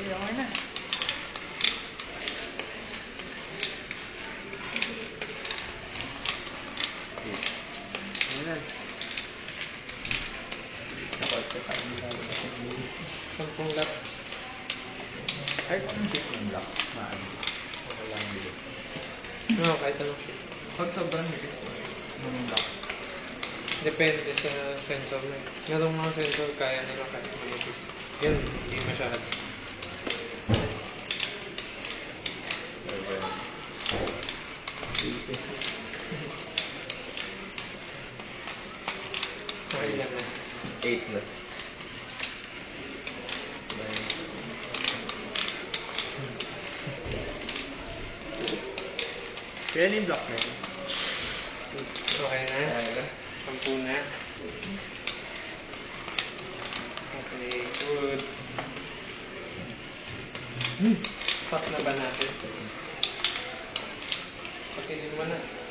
Okay na. Ayan. Sampung lap. Ay, anong tip ng lock? Maalis. Okay lang dito. Oo, kahit anong shit. Pag sobrang higit ng lock. Depende sa sensor mo eh. Merong mga sensor kaya nila kahit manipis. Yun, hindi masyado. Okay lang na. 8 na. Kaya yung block na yun. Okay na? Kaya na. 10 na. Okay, good. Stop na ba natin? Pakilin mo na.